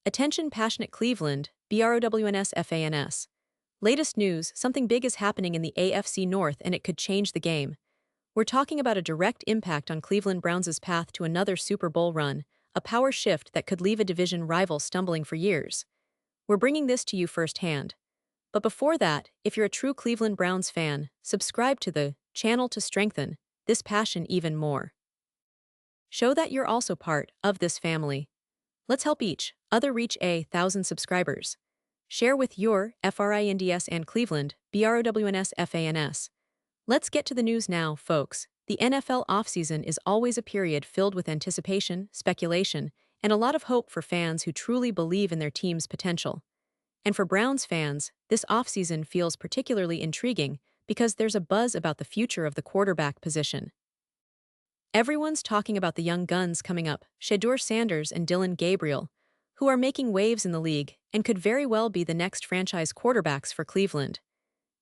Attention passionate Cleveland, BROWNS FANS. Latest news, something big is happening in the AFC North and it could change the game. We're talking about a direct impact on Cleveland Browns' path to another Super Bowl run, a power shift that could leave a division rival stumbling for years. We're bringing this to you firsthand. But before that, if you're a true Cleveland Browns fan, subscribe to the channel to strengthen this passion even more. Show that you're also part of this family. Let's help each other reach 1,000 subscribers. Share with your FRINDS and Cleveland, BROWNS FANS. Let's get to the news now, folks. The NFL offseason is always a period filled with anticipation, speculation, and a lot of hope for fans who truly believe in their team's potential. And for Browns fans, this offseason feels particularly intriguing because there's a buzz about the future of the quarterback position. Everyone's talking about the young guns coming up, Shedeur Sanders and Dillon Gabriel, who are making waves in the league and could very well be the next franchise quarterbacks for Cleveland.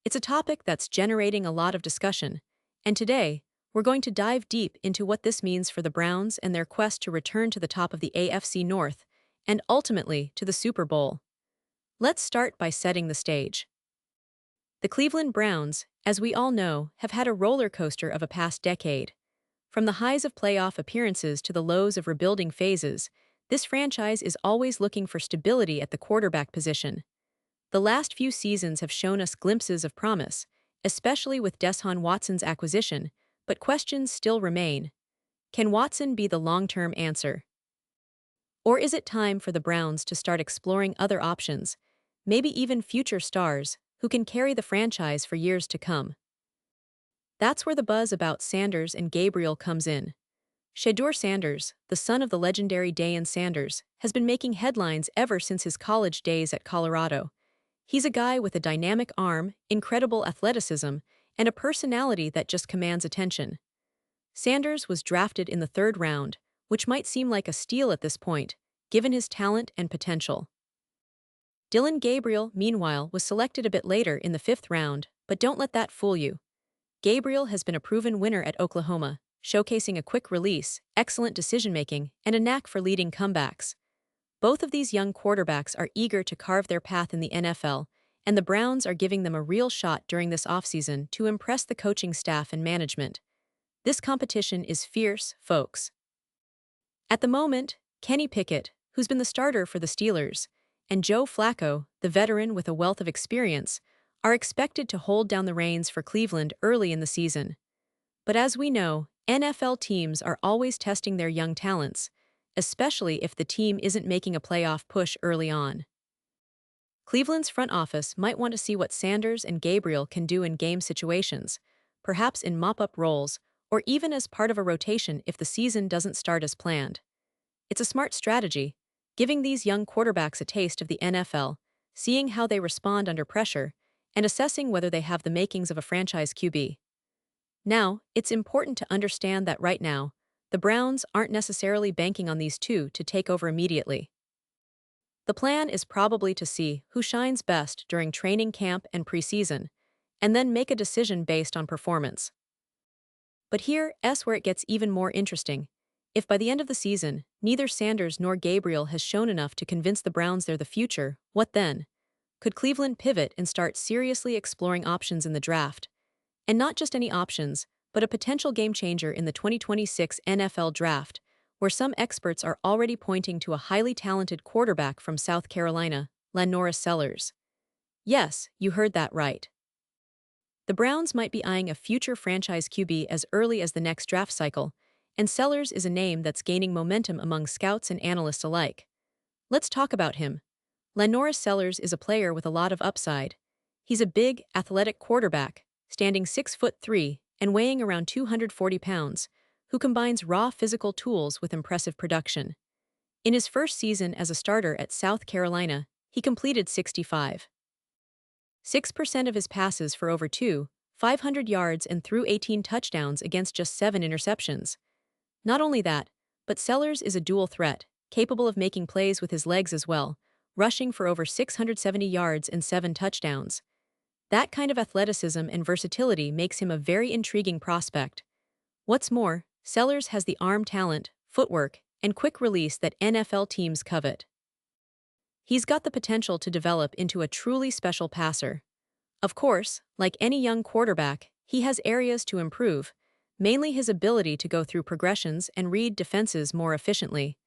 It's a topic that's generating a lot of discussion, and today, we're going to dive deep into what this means for the Browns and their quest to return to the top of the AFC North and ultimately to the Super Bowl. Let's start by setting the stage. The Cleveland Browns, as we all know, have had a roller coaster of a past decade. From the highs of playoff appearances to the lows of rebuilding phases, this franchise is always looking for stability at the quarterback position. The last few seasons have shown us glimpses of promise, especially with Deshaun Watson's acquisition, but questions still remain. Can Watson be the long-term answer? Or is it time for the Browns to start exploring other options, maybe even future stars, who can carry the franchise for years to come? That's where the buzz about Sanders and Gabriel comes in. Shedeur Sanders, the son of the legendary Deion Sanders, has been making headlines ever since his college days at Colorado. He's a guy with a dynamic arm, incredible athleticism, and a personality that just commands attention. Sanders was drafted in the 3rd round, which might seem like a steal at this point, given his talent and potential. Dillon Gabriel, meanwhile, was selected a bit later in the 5th round, but don't let that fool you. Gabriel has been a proven winner at Oklahoma, showcasing a quick release, excellent decision-making, and a knack for leading comebacks. Both of these young quarterbacks are eager to carve their path in the NFL, and the Browns are giving them a real shot during this offseason to impress the coaching staff and management. This competition is fierce, folks. At the moment, Kenny Pickett, who's been the starter for the Steelers, and Joe Flacco, the veteran with a wealth of experience, are expected to hold down the reins for Cleveland early in the season. But as we know, NFL teams are always testing their young talents, especially if the team isn't making a playoff push early on. Cleveland's front office might want to see what Sanders and Gabriel can do in game situations, perhaps in mop-up roles, or even as part of a rotation if the season doesn't start as planned. It's a smart strategy, giving these young quarterbacks a taste of the NFL, seeing how they respond under pressure, and assessing whether they have the makings of a franchise QB. Now, it's important to understand that right now, the Browns aren't necessarily banking on these two to take over immediately. The plan is probably to see who shines best during training camp and preseason, and then make a decision based on performance. But here's where it gets even more interesting. If by the end of the season, neither Sanders nor Gabriel has shown enough to convince the Browns they're the future, what then? Could Cleveland pivot and start seriously exploring options in the draft? And not just any options, but a potential game-changer in the 2026 NFL Draft, where some experts are already pointing to a highly talented quarterback from South Carolina, LaNorris Sellers. Yes, you heard that right. The Browns might be eyeing a future franchise QB as early as the next draft cycle, and Sellers is a name that's gaining momentum among scouts and analysts alike. Let's talk about him. LaNorris Sellers is a player with a lot of upside. He's a big, athletic quarterback, standing 6'3" and weighing around 240 pounds, who combines raw physical tools with impressive production. In his first season as a starter at South Carolina, he completed 65.6% of his passes for over 500 yards and threw 18 touchdowns against just 7 interceptions. Not only that, but Sellers is a dual threat, capable of making plays with his legs as well, rushing for over 670 yards and 7 touchdowns. That kind of athleticism and versatility makes him a very intriguing prospect. What's more, Sellers has the arm talent, footwork, and quick release that NFL teams covet. He's got the potential to develop into a truly special passer. Of course, like any young quarterback, he has areas to improve, mainly his ability to go through progressions and read defenses more efficiently.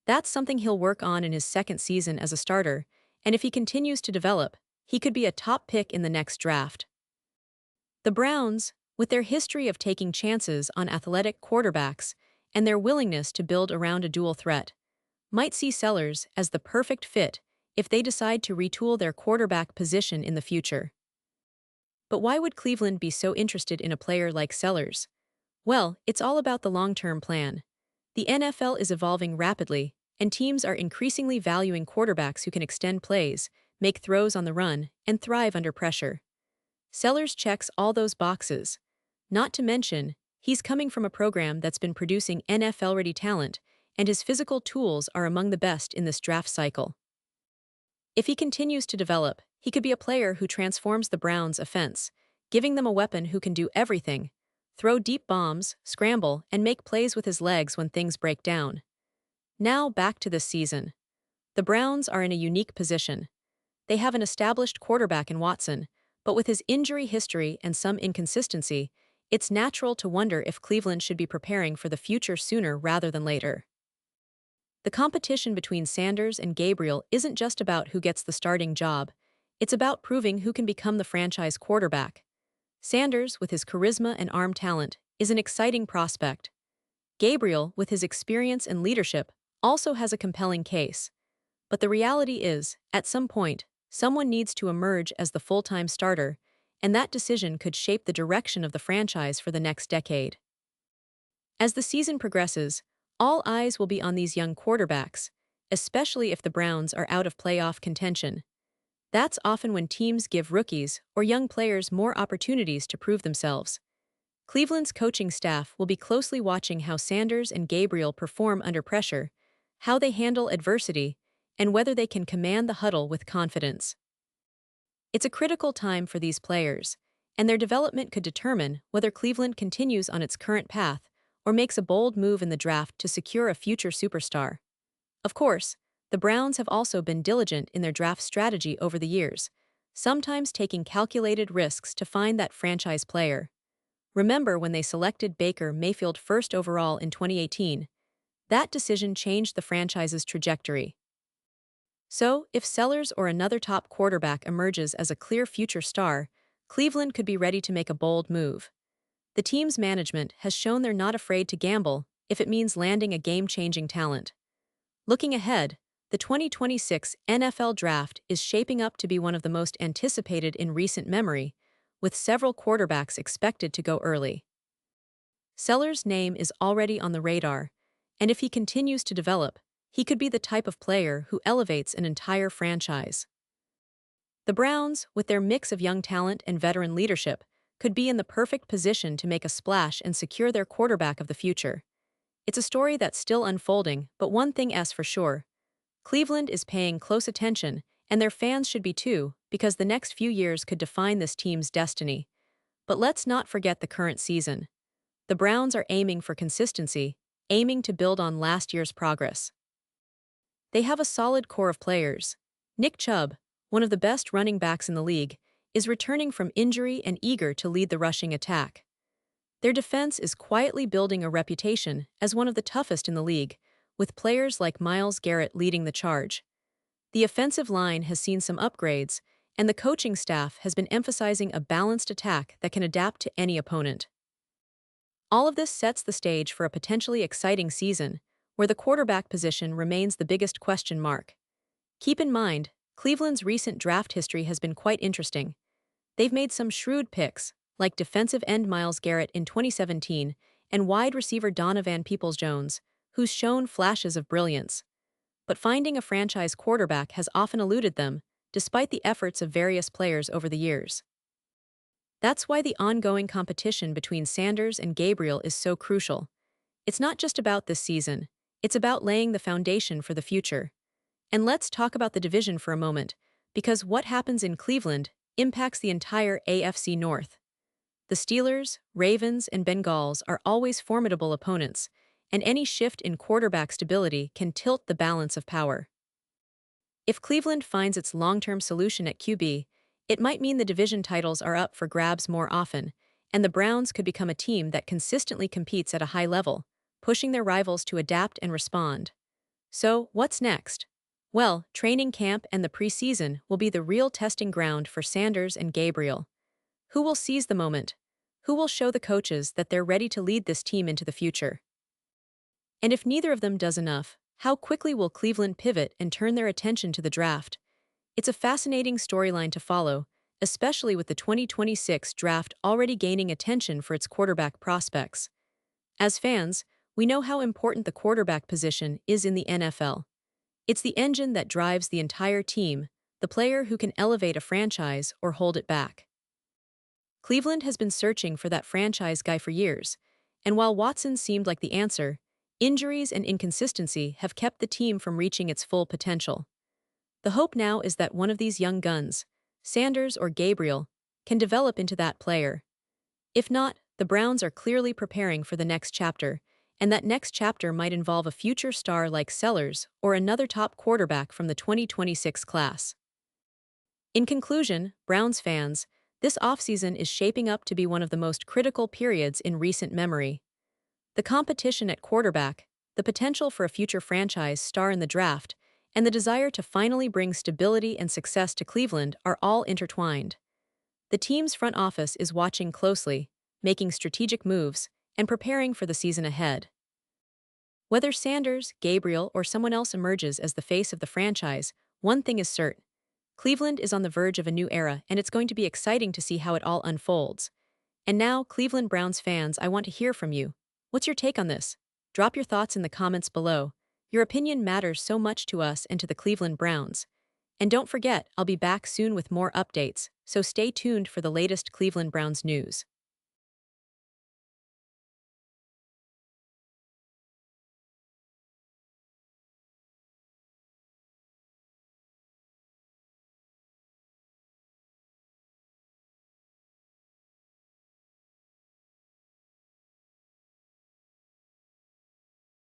That's something he'll work on in his second season as a starter, and if he continues to develop, he could be a top pick in the next draft. The Browns, with their history of taking chances on athletic quarterbacks and their willingness to build around a dual threat, might see Sellers as the perfect fit if they decide to retool their quarterback position in the future. But why would Cleveland be so interested in a player like Sellers? Well, it's all about the long-term plan. The NFL is evolving rapidly, and teams are increasingly valuing quarterbacks who can extend plays, make throws on the run, and thrive under pressure. Sellers checks all those boxes. Not to mention, he's coming from a program that's been producing NFL-ready talent, and his physical tools are among the best in this draft cycle. If he continues to develop, he could be a player who transforms the Browns' offense, giving them a weapon who can do everything: throw deep bombs, scramble, and make plays with his legs when things break down. Now back to this season. The Browns are in a unique position. They have an established quarterback in Watson, but with his injury history and some inconsistency, it's natural to wonder if Cleveland should be preparing for the future sooner rather than later. The competition between Sanders and Gabriel isn't just about who gets the starting job, it's about proving who can become the franchise quarterback. Sanders, with his charisma and arm talent, is an exciting prospect. Gabriel, with his experience and leadership, also has a compelling case. But the reality is, at some point, someone needs to emerge as the full-time starter, and that decision could shape the direction of the franchise for the next decade. As the season progresses, all eyes will be on these young quarterbacks, especially if the Browns are out of playoff contention. That's often when teams give rookies or young players more opportunities to prove themselves. Cleveland's coaching staff will be closely watching how Sanders and Gabriel perform under pressure, how they handle adversity, and whether they can command the huddle with confidence. It's a critical time for these players, and their development could determine whether Cleveland continues on its current path or makes a bold move in the draft to secure a future superstar. Of course, the Browns have also been diligent in their draft strategy over the years, sometimes taking calculated risks to find that franchise player. Remember when they selected Baker Mayfield first overall in 2018? That decision changed the franchise's trajectory. So, if Sellers or another top quarterback emerges as a clear future star, Cleveland could be ready to make a bold move. The team's management has shown they're not afraid to gamble if it means landing a game-changing talent. Looking ahead, the 2026 NFL Draft is shaping up to be one of the most anticipated in recent memory, with several quarterbacks expected to go early. Sellers' name is already on the radar, and if he continues to develop, he could be the type of player who elevates an entire franchise. The Browns, with their mix of young talent and veteran leadership, could be in the perfect position to make a splash and secure their quarterback of the future. It's a story that's still unfolding, but one thing is for sure: Cleveland is paying close attention, and their fans should be too, because the next few years could define this team's destiny. But let's not forget the current season. The Browns are aiming for consistency, aiming to build on last year's progress. They have a solid core of players. Nick Chubb, one of the best running backs in the league, is returning from injury and eager to lead the rushing attack. Their defense is quietly building a reputation as one of the toughest in the league, with players like Myles Garrett leading the charge. The offensive line has seen some upgrades, and the coaching staff has been emphasizing a balanced attack that can adapt to any opponent. All of this sets the stage for a potentially exciting season, where the quarterback position remains the biggest question mark. Keep in mind, Cleveland's recent draft history has been quite interesting. They've made some shrewd picks, like defensive end Myles Garrett in 2017 and wide receiver Donovan Peoples-Jones, who's shown flashes of brilliance. But finding a franchise quarterback has often eluded them, despite the efforts of various players over the years. That's why the ongoing competition between Sanders and Gabriel is so crucial. It's not just about this season, it's about laying the foundation for the future. And let's talk about the division for a moment, because what happens in Cleveland impacts the entire AFC North. The Steelers, Ravens, and Bengals are always formidable opponents, and any shift in quarterback stability can tilt the balance of power. If Cleveland finds its long-term solution at QB, it might mean the division titles are up for grabs more often, and the Browns could become a team that consistently competes at a high level, pushing their rivals to adapt and respond. So, what's next? Well, training camp and the preseason will be the real testing ground for Sanders and Gabriel. Who will seize the moment? Who will show the coaches that they're ready to lead this team into the future? And if neither of them does enough, how quickly will Cleveland pivot and turn their attention to the draft? It's a fascinating storyline to follow, especially with the 2026 draft already gaining attention for its quarterback prospects. As fans, we know how important the quarterback position is in the NFL. It's the engine that drives the entire team, the player who can elevate a franchise or hold it back. Cleveland has been searching for that franchise guy for years, and while Watson seemed like the answer, injuries and inconsistency have kept the team from reaching its full potential. The hope now is that one of these young guns, Sanders or Gabriel, can develop into that player. If not, the Browns are clearly preparing for the next chapter, and that next chapter might involve a future star like Sellers or another top quarterback from the 2026 class. In conclusion, Browns fans, this offseason is shaping up to be one of the most critical periods in recent memory. The competition at quarterback, the potential for a future franchise star in the draft, and the desire to finally bring stability and success to Cleveland are all intertwined. The team's front office is watching closely, making strategic moves, and preparing for the season ahead. Whether Sanders, Gabriel, or someone else emerges as the face of the franchise, one thing is certain. Cleveland is on the verge of a new era, and it's going to be exciting to see how it all unfolds. And now, Cleveland Browns fans, I want to hear from you. What's your take on this? Drop your thoughts in the comments below. Your opinion matters so much to us and to the Cleveland Browns. And don't forget, I'll be back soon with more updates, so stay tuned for the latest Cleveland Browns news.